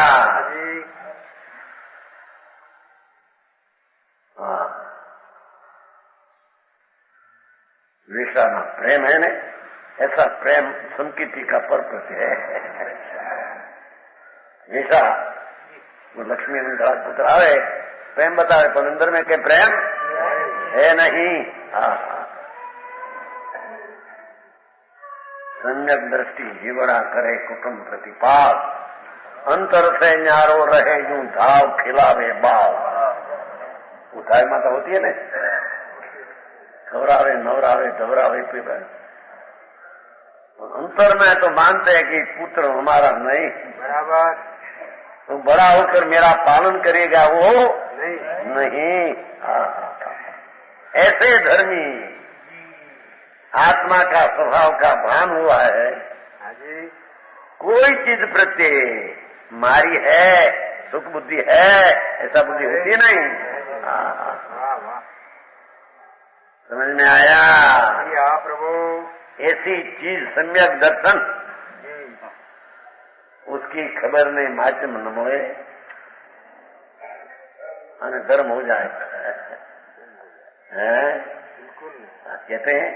विषा ना प्रेम है ने, ऐसा प्रेम संकीर्ति का पर्पस है। विषा वो लक्ष्मी पुत्र आवे प्रेम बतावे, पर अंदर में के प्रेम है नहीं। सम्यक दृष्टि जीवड़ा करे कुटुंब प्रतिपाल, अंतर से न्यारो रहे यूं धाव खिलावे बाव। उठाई माता होती है ना, खबरावे नवरावे धबरावे पीवे। अंतर में तो मानते हैं कि पुत्र हमारा नहीं, बराबर तो बड़ा होकर मेरा पालन करेगा वो नहीं। ऐसे धर्मी आत्मा का स्वभाव का भान हुआ है, कोई चीज प्रत्यय मारी है, सुख बुद्धि है, ऐसा बुद्धि होती नहीं। समझ में आया प्रभु। ऐसी चीज सम्यक दर्शन, उसकी खबर ने माध्यम न मोए और धर्म हो जाए। कहते हैं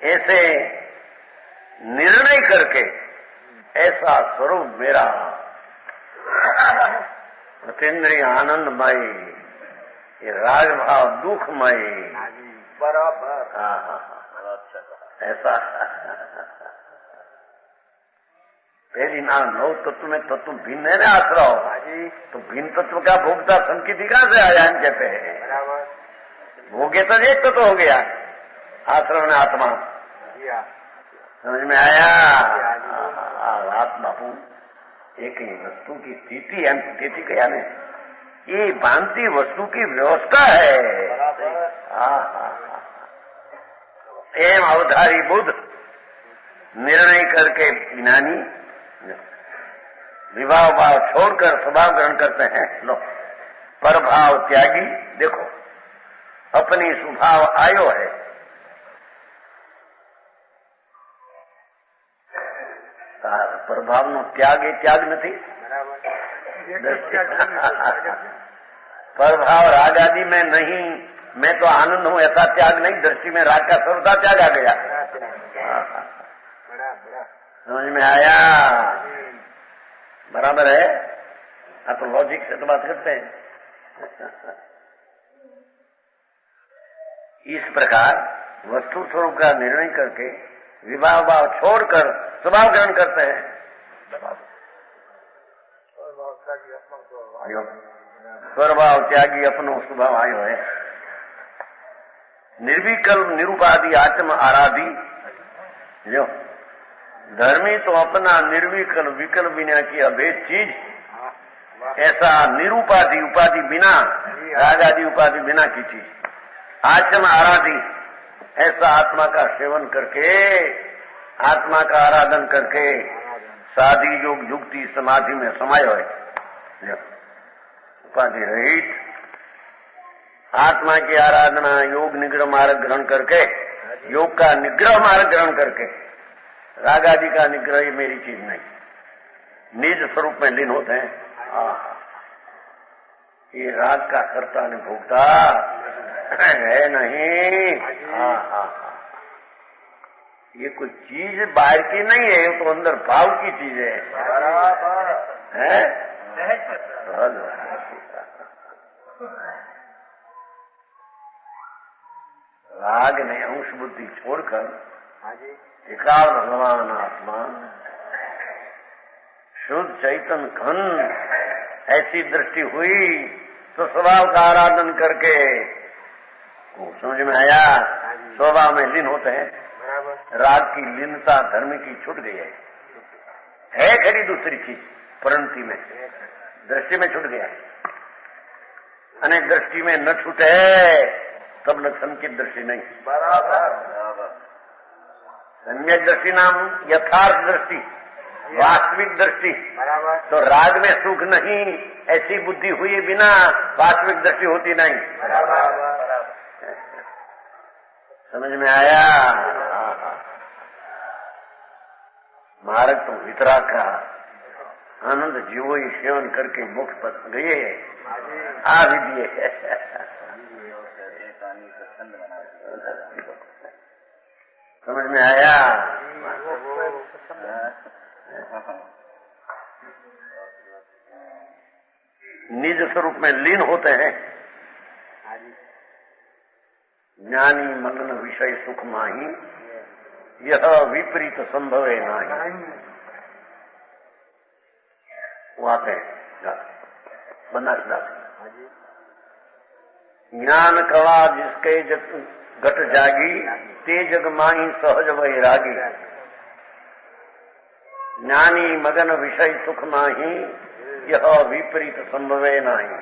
ऐसे निर्णय करके ऐसा स्वरूप मेरा अतीन्द्रिय आनंदमय, ये राग भाव दुखमय, बराबर ऐसा। पहली ना नौ तत्व में तत्व भिन्न है ना आश्रव, तो भिन्न तत्व का भोगता संकीर्ति कहाँ से आया, हम कहते हैं। भोगे तो एक तत्व हो गया आश्रम में आत्मा। समझ में आया। आत्मा एक ही वस्तु की स्थिति है, स्थिति क्या नहीं, ये भांति वस्तु की व्यवस्था है। एम अवधारी बुद्ध निर्णय करके ज्ञानी विभाव भाव छोड़कर स्वभाव ग्रहण करते हैं। लो परभाव त्यागी, देखो अपनी स्वभाव आयो है, प्रभाव नो त्याग એ त्याग નથી। प्रभाव राग आदि में नहीं, मैं तो आनंद हूँ ऐसा त्याग नहीं, दृष्टि में राग का सर्वथा त्याग आ गया। समझ में आया। बराबर है। आप तो लॉजिक से तो बात करते हैं। इस प्रकार वस्तु स्वरूप का निर्णय करके विभाव भाव छोड़कर स्वभाव ग्रहण करते हैं। स्वभाव त्यागी अपनो स्वभाव आयो है। निर्विकल्प निरूपादि आत्म आराधी, जो धर्मी तो अपना निर्विकल्प विकल्प बिना की अभेद चीज, ऐसा निरूपाधि उपाधि बिना, राग आदि उपाधि बिना की चीज आत्म आराधी, ऐसा आत्मा का सेवन करके, आत्मा का आराधन करके साधी योग युक्ति समाधि में समायो है। उपाधि रहित आत्मा की आराधना योग निग्रह मार्ग ग्रहण करके, योग का निग्रह मार्ग ग्रहण करके, राग आदि का निग्रह ये मेरी चीज नहीं। निज स्वरूप में लीन होते हैं। ये राग का कर्ता ने भोगता है नहीं। ये कोई चीज बाहर की नहीं है, तो अंदर भाव की चीज है। राग ने अंश बुद्धि छोड़कर एकाल भगवान आत्मा शुद्ध चैतन्य घन ऐसी दृष्टि हुई तो स्वभाव का आराधन करके समझ में आया, स्वभाव में लीन होते हैं। राग की लीनता धर्म की छूट गई है खरी दूसरी चीज परंती में, दृष्टि में छूट गया। अनेक दृष्टि में न छूटे तब लक्षण की दृष्टि नहीं। सम्यक दृष्टि नाम यथार्थ दृष्टि, वास्तविक दृष्टि। तो राग में सुख नहीं ऐसी बुद्धि हुई बिना वास्तविक दृष्टि होती नहीं। समझ में आया? मार्ग तो वितरा का आनंद जीवो ही सेवन करके मोक्ष पर गए आ भी दिए। समझ में आया? निज स्वरूप में लीन होते हैं। ज्ञानी मग्न विषय सुख माही, यह विपरीत संभव है नहीं। वो आते हैं बनारस। ज्ञान कला जिसके घट जागी, ते जग माही सहज वैरागी। ज्ञानी मगन विषय सुख माही, यह विपरीत संभव नहीं।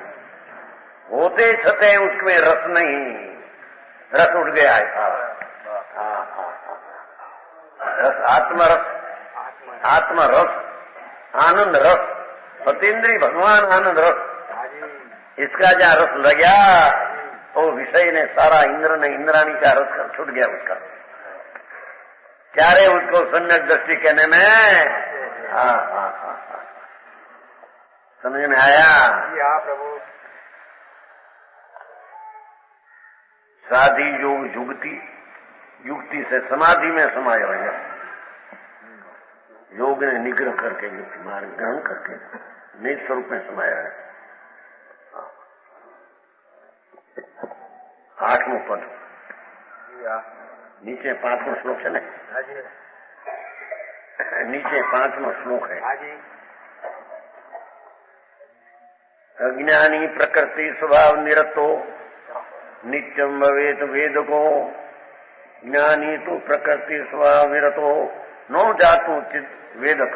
होते छते उसमें रस नहीं, रस उठ गया है सारा। रस आत्मरस, आत्मरस, आनंद रस, सतेंद्री भगवान आनंद रस। इसका जहाँ रस लगा तो विषय ने सारा इंद्र ने इंद्राणी का रस कर छूट गया उसका। क्या रे उसको सम्यक दृष्टि कहने में? समझ में आया? प्रभु। साधी योग युक्ति, युक्ति से समाधि में समाया हो गया। योग ने निग्रह करके युक्ति मार्ग ग्रहण करके निज स्वरूप में समाया है। 8वां पद नीचे 5वां श्लोक है ना? नीचे 5वां श्लोक है। अज्ञानी प्रकृति स्वभाव निरतो नित्यम भवेत वेदको, ज्ञानी तो प्रकृति स्वभाव निरतो नो जातु चित वेदक।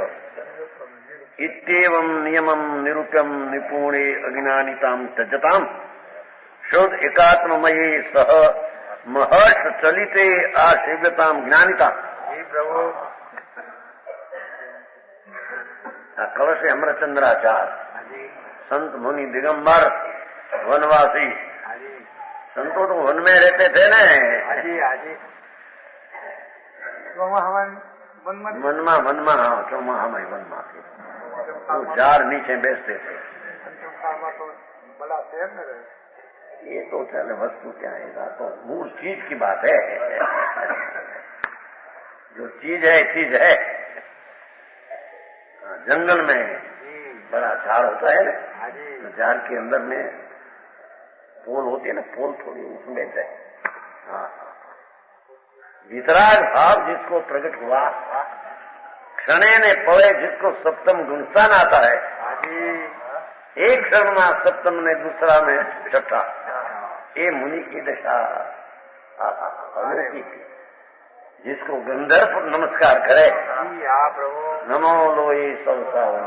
इत्येवं नियमं निरूप्यं निपुणे अज्ञानितां त्यजताम् शुद्ध एकात्ममये सह महर्ष चलिते आसेव्यतां ज्ञानिता। कलश अमरचंद्राचार्य संत मुनि दिगंबर वनवासी। संतों तो वन में रहते थे ना। वनमा हाँ चौमा हम वनमा के तो जार नीचे बेचते थे। ये तो चले वस्तु क्या है, तो मूल चीज की बात है। जो चीज है। जंगल में बड़ा झाड़ होता है ना, तो झाड़ के अंदर में पोल होती है ना, पोल थोड़ी उसमें जाए। वितराग भाव जिसको प्रकट हुआ, क्षणे ने पड़े जिसको सप्तम गुणस्थान आता है, एक क्षण में सप्तम ने दूसरा में छठा। ये मुनि की दशा अलौकिक। जिसको गंधर्व नमस्कार करे, नमो लोए संसावन।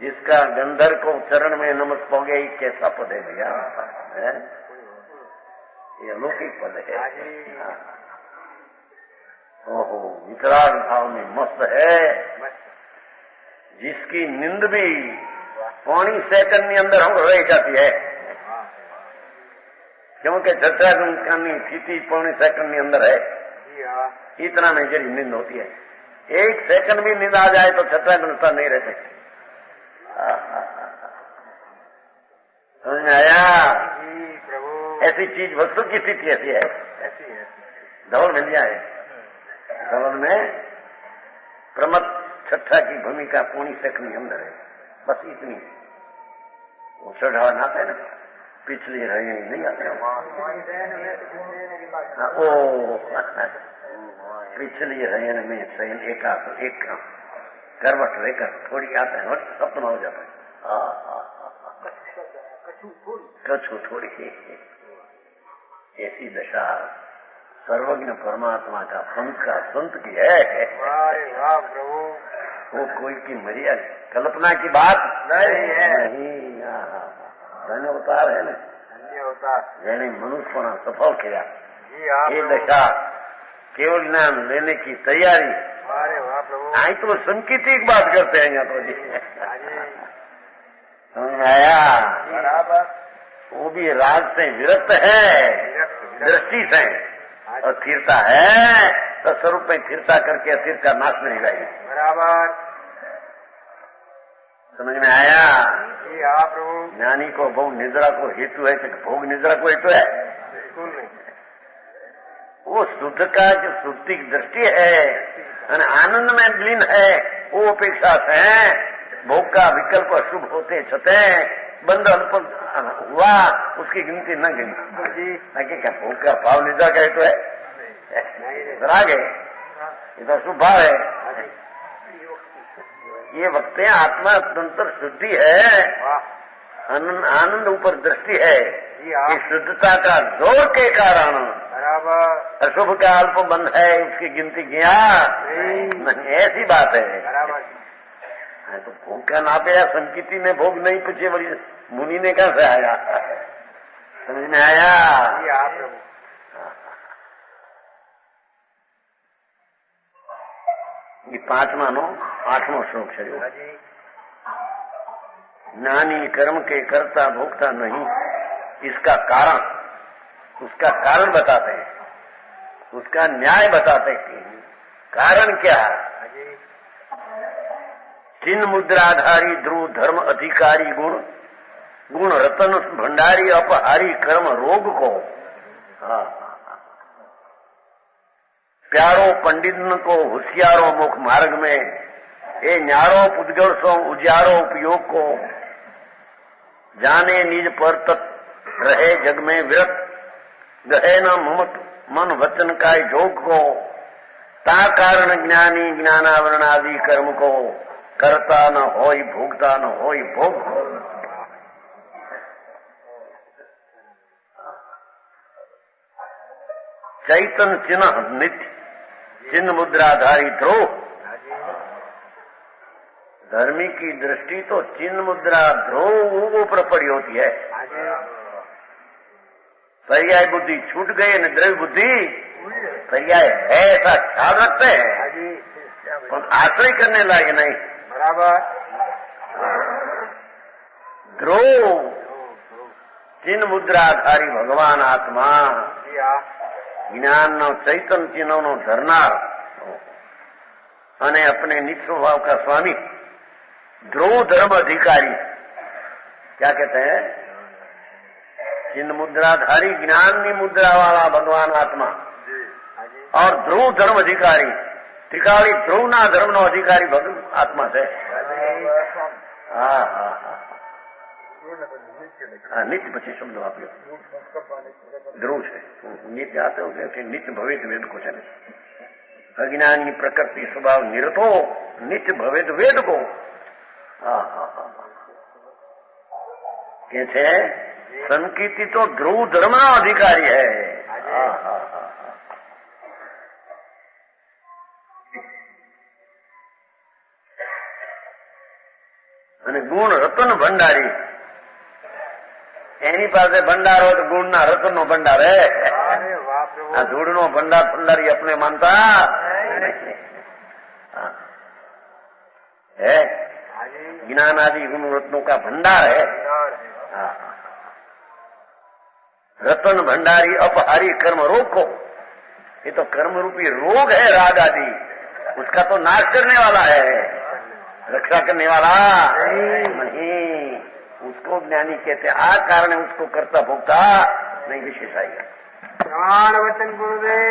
जिसका गंधर्व को चरण में नमस्कार पोगे, कैसा पद है भैया? ये अलौकिक पद है। ओहो, वितराग भाव में मस्त है। जिसकी नींद भी पौनी सेकंड के अंदर हम रह जाती है, क्योंकि छठा गुण की स्थिति पौनी सेकंड के अंदर है। इतना मेजर नींद होती है। एक सेकंड भी नींद आ जाए तो छठा गुणस्तर नहीं रहते। समझ में आया? प्रभु ऐसी चीज वस्तु की स्थिति ऐसी है, ऐसी है। धवल मिल जाए, धवल में प्रमथ छठा की भूमिका पूरी सकनी अंदर है, बस इतनी। वो चढ़ावा ना है ना, पिछली रहे नहीं आते ओ पिछली रयन में सैन एक करवट लेकर थोड़ी आता है, सपना हो जाता है। कछु थोड़ी ऐसी दशा सर्वज्ञ परमात्मा का संत की है। वाह प्रभु, वो कोई की मरिया कल्पना की बात नहीं है। नहीं, धन्य अवतार है ना, धन्य अवतार, यानी मनुष्य सफल किया। ये प्रभु। दशा केवल ज्ञान लेने की तैयारी। अरे वाह प्रभु, आई तो संकेतिक बात करते हैं यहाँ तो जी, समझ में आया? बराबर। वो भी राग से विरक्त है, दृष्टि से, और स्थिरता है तो स्वरूप में स्थिरता करके अस्थिर का नाश नहीं लाएगी। बराबर, समझ में आया? जी हाँ प्रभु। ज्ञानी को भोग निद्रा को हेतु है कि भोग निद्रा को हेतु है? बिल्कुल नहीं। वो शुद्ध का जो शुद्धि दृष्टि है, आनंद में लीन है, वो अपेक्षा से भोग का विकल्प अशुभ होते छते बंद अल्प हुआ, उसकी गिनती न गिनी जी। क्या भोग का भाव निद्रा का हेतु है? राग है, ये तो शुभ भाव है। ये वक्त आत्मा तंत्र शुद्धि है, आनंद ऊपर दृष्टि है। ये शुद्धता का जोर के कारण बराबर, अशुभ का अल्प बंध है, उसकी गिनती किया नहीं, ऐसी बात है। बराबर। तो भोग का नापे या संकिति ने भोग नहीं पूछे, बड़ी मुनि ने कहां से आया? समझ में आया? जी हाँ प्रभु। ये 8वां श्लोक है। ज्ञानी कर्म के कर्ता भोक्ता नहीं, इसका कारण, उसका कारण बताते हैं, उसका न्याय बताते हैं। कारण क्या है? चिन्ह मुद्राधारी ध्रुव धर्म अधिकारी गुण रतन भंडारी अपहारी कर्म रोग को, प्यारो पंडित को होशियारो मुख मार्ग में, ए न्यारो पुद्गल सो उजारो उपयोग को, जाने निज पर तत् रहे जग में विरत, गहे न ममत मन वचन का जोग को, ता कारण ज्ञानी ज्ञानावरण आदि कर्म को, करता न होई भोगता न होई भोग। चैतन चिन्ह नित्य चिन्ह मुद्राधारी ध्रुव। धर्मी की दृष्टि तो चिन्ह मुद्रा ध्रुव ऊपर पड़ी होती है। पर्याय बुद्धि छूट गई न द्रव्य बुद्धि पर्याय है, ऐसा ख्याल रखते हैं, और आश्रय करने लायक नहीं। बराबर। ध्रुव चिन्ह मुद्राधारी भगवान आत्मा, ज्ञान नो चैतन चिन्ह नो धरनार અને अपने निज स्वभाव का स्वामी, ध्रुव धर्म अधिकारी। क्या कहते हैं? चिन्ह मुद्राधारी ज्ञान मुद्रा वाला भगवान आत्मा और ध्रुव धर्म अधिकारी, त्रिकाली ध्रुव ना धर्म नो अधिकारी भगवान आत्मा से। नित्य પછી શબ્દો આપ્યો ध्रुव છે, नित्य आते हो कि नित्य भवेद वेद को છે। अज्ञानी प्रकृति स्वभाव निरतो नित्य भवेद वेद को। કે છે સંકિતિ તો ધ્રુવ ધર્મનો અધિકારી है। અને ગુણ રતન ભંડારી, એની પાસે ભંડાર હોય તો ગુણના રતનનો ભંડાર હે। આ ધૂળનો ભંડાર ભંડારી अपने मानता है, ज्ञान आदि गुण रत्नों का भंडार है। रतन भंडारी अपहारी कर्म रोग को, ये तो कर्म रूपी रोग है राग आदि, उसका तो नाश करने वाला है, रक्षा करने वाला नहीं। उसको ज्ञानी कहते आ कारण उसको करता भोगता नहीं, विशेष आएगा। प्रमाण वचन गुरुदेव।